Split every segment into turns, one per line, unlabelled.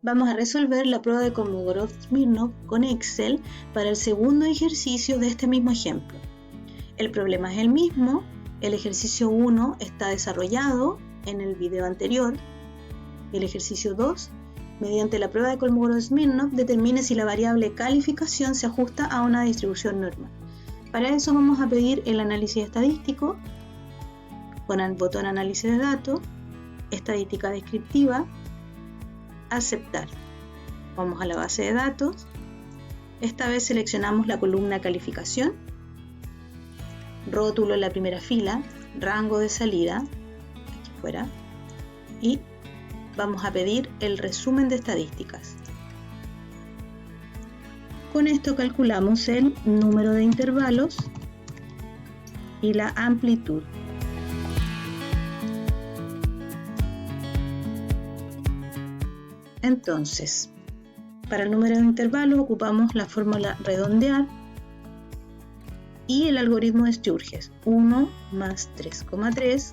Vamos a resolver la prueba de Kolmogorov-Smirnov con Excel para el segundo ejercicio de este mismo ejemplo. El problema es el mismo, el ejercicio 1 está desarrollado en el video anterior. El ejercicio 2, mediante la prueba de Kolmogorov-Smirnov, determine si la variable calificación se ajusta a una distribución normal. Para eso vamos a pedir el análisis estadístico con el botón análisis de datos, estadística descriptiva, aceptar. Vamos a la base de datos. Esta vez seleccionamos la columna calificación, rótulo en la primera fila, rango de salida, aquí fuera, y vamos a pedir el resumen de estadísticas. Con esto calculamos el número de intervalos y la amplitud. Entonces, para el número de intervalos ocupamos la fórmula redondear y el algoritmo de Sturges, 1 más 3,3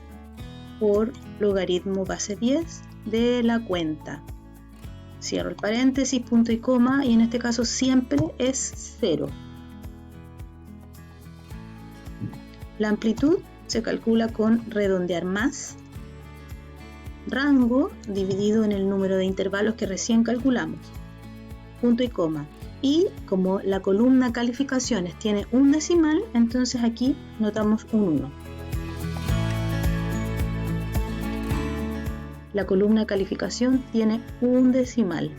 por logaritmo base 10 de la cuenta. Cierro el paréntesis, punto y coma, y en este caso siempre es 0. La amplitud se calcula con redondear más rango dividido en el número de intervalos que recién calculamos, punto y coma, y como la columna calificaciones tiene un decimal, entonces aquí notamos un 1. La columna calificación tiene un decimal.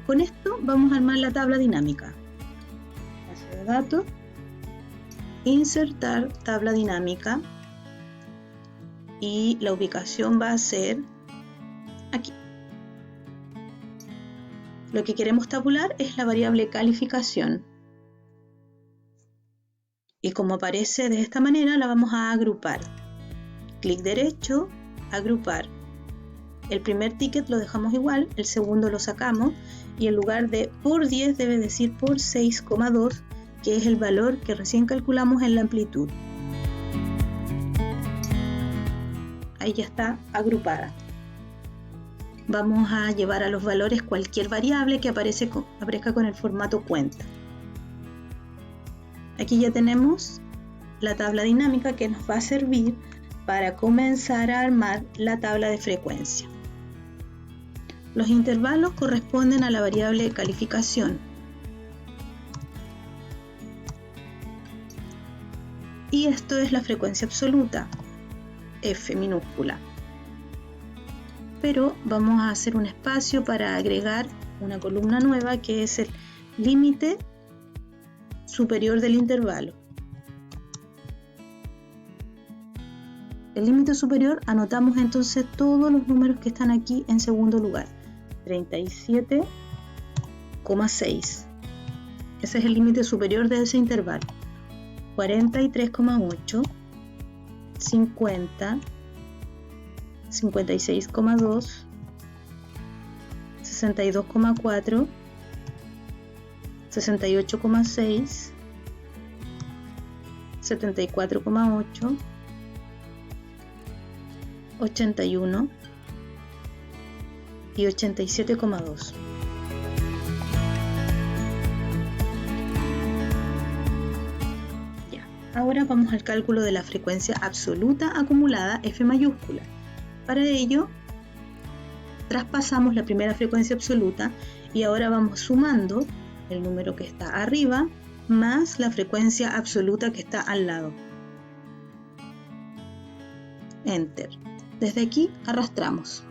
Con esto vamos a armar la tabla dinámica. Base de datos, insertar tabla dinámica y la ubicación va a ser aquí. Lo que queremos tabular es la variable calificación y como aparece de esta manera la vamos a agrupar. Clic derecho, agrupar. El primer ticket lo dejamos igual, el segundo lo sacamos y en lugar de por 10 debe decir por 6,2, que es el valor que recién calculamos en la amplitud. Ahí ya está agrupada. Vamos a llevar a los valores cualquier variable que aparezca con el formato cuenta. Aquí ya tenemos la tabla dinámica que nos va a servir para comenzar a armar la tabla de frecuencia. Los intervalos corresponden a la variable calificación. Y esto es la frecuencia absoluta, F minúscula. Pero vamos a hacer un espacio para agregar una columna nueva que es el límite superior del intervalo. El límite superior anotamos entonces todos los números que están aquí en segundo lugar. 37,6. Ese es el límite superior de ese intervalo. 43,8, 50, 56,2, 62,4, 68,6, 74,8, 81 y 87,2. Ahora vamos al cálculo de la frecuencia absoluta acumulada F mayúscula. Para ello, traspasamos la primera frecuencia absoluta y ahora vamos sumando el número que está arriba más la frecuencia absoluta que está al lado. Enter. Desde aquí arrastramos.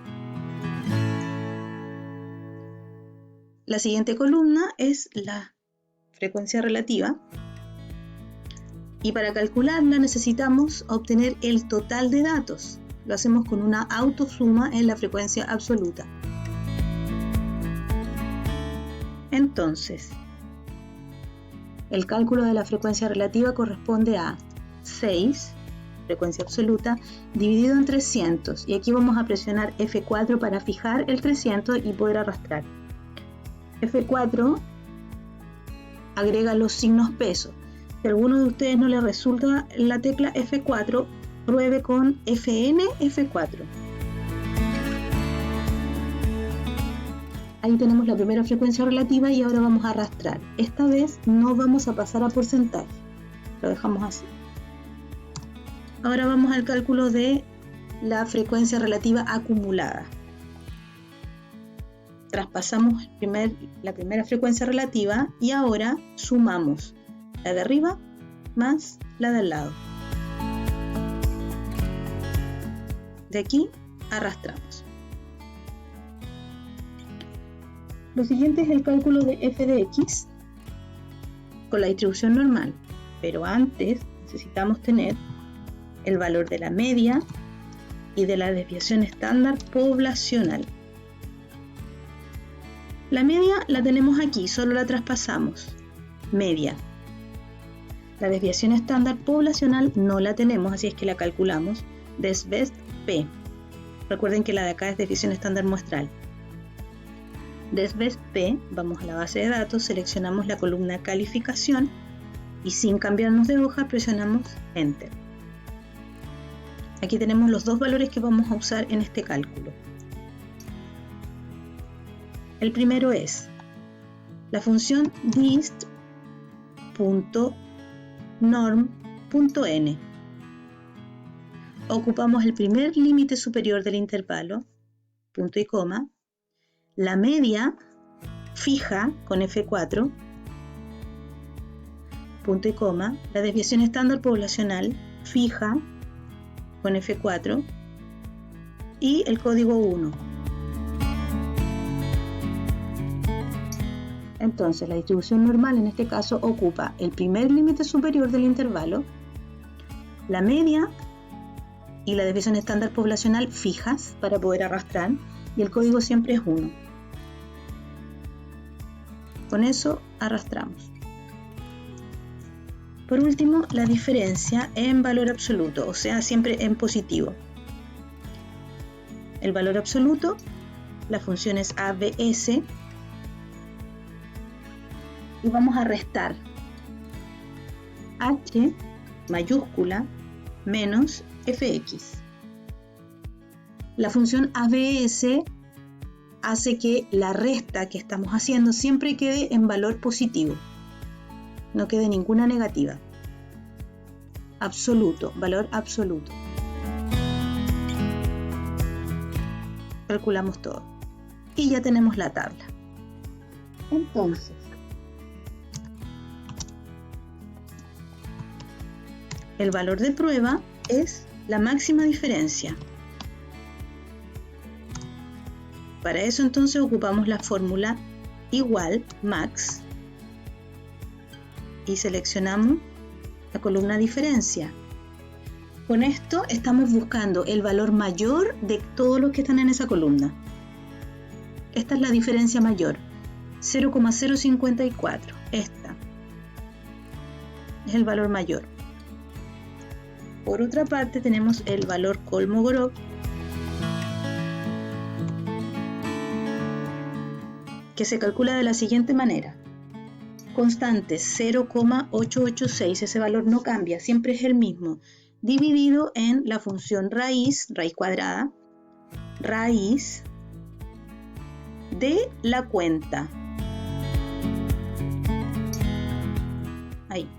La siguiente columna es la frecuencia relativa. Y para calcularla necesitamos obtener el total de datos. Lo hacemos con una autosuma en la frecuencia absoluta. Entonces, el cálculo de la frecuencia relativa corresponde a 6, frecuencia absoluta, dividido en 300. Y aquí vamos a presionar F4 para fijar el 300 y poder arrastrar. F4 agrega los signos peso. Si a alguno de ustedes no le resulta la tecla F4, pruebe con FN F4. Ahí tenemos la primera frecuencia relativa y ahora vamos a arrastrar. Esta vez no vamos a pasar a porcentaje, lo dejamos así. Ahora vamos al cálculo de la frecuencia relativa acumulada. Traspasamos la primera frecuencia relativa y ahora sumamos la de arriba más la del lado. De aquí arrastramos. Lo siguiente es el cálculo de f de x con la distribución normal, pero antes necesitamos tener el valor de la media y de la desviación estándar poblacional. La media la tenemos aquí, solo la traspasamos. Media. La desviación estándar poblacional no la tenemos, así es que la calculamos. Desvest P. Recuerden que la de acá es desviación estándar muestral. Desvest P, vamos a la base de datos, seleccionamos la columna calificación y sin cambiarnos de hoja presionamos Enter. Aquí tenemos los dos valores que vamos a usar en este cálculo. El primero es la función dist.norm.n. Ocupamos el primer límite superior del intervalo, punto y coma, la media fija con F4, punto y coma, la desviación estándar poblacional fija con F4 y el código 1. Entonces la distribución normal en este caso ocupa el primer límite superior del intervalo, la media y la desviación estándar poblacional fijas para poder arrastrar y el código siempre es 1. Con eso arrastramos. Por último, la diferencia en valor absoluto, o sea, siempre en positivo. El valor absoluto, la función es ABS y vamos a restar H mayúscula menos Fx. La función ABS hace que la resta que estamos haciendo siempre quede en valor positivo. No quede ninguna negativa. Absoluto, valor absoluto. Calculamos todo. Y ya tenemos la tabla. Entonces, el valor de prueba es la máxima diferencia. Para eso entonces ocupamos la fórmula igual max y seleccionamos la columna diferencia. Con esto estamos buscando el valor mayor de todos los que están en esa columna. Esta es la diferencia mayor, 0,054. Esta es el valor mayor. Por otra parte tenemos el valor Kolmogorov, que se calcula de la siguiente manera. Constante 0,886, ese valor no cambia, siempre es el mismo, dividido en la función raíz cuadrada, raíz de la cuenta. Ahí.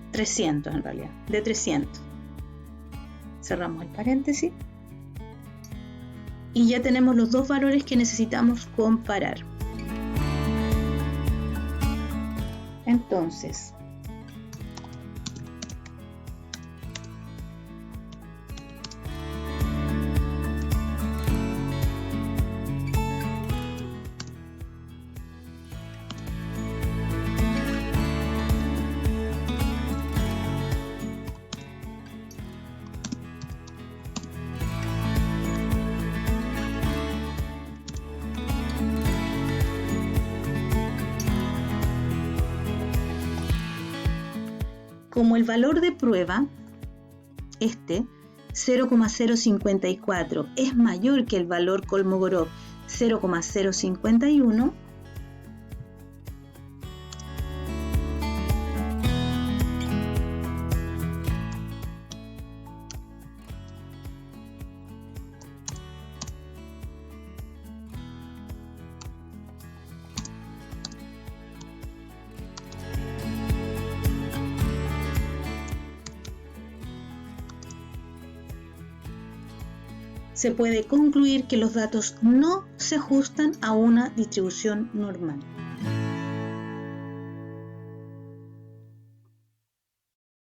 300 en realidad, de 300. Cerramos el paréntesis. Y ya tenemos los dos valores que necesitamos comparar. Entonces, como el valor de prueba, 0,054 es mayor que el valor Kolmogorov 0,051, se puede concluir que los datos no se ajustan a una distribución normal.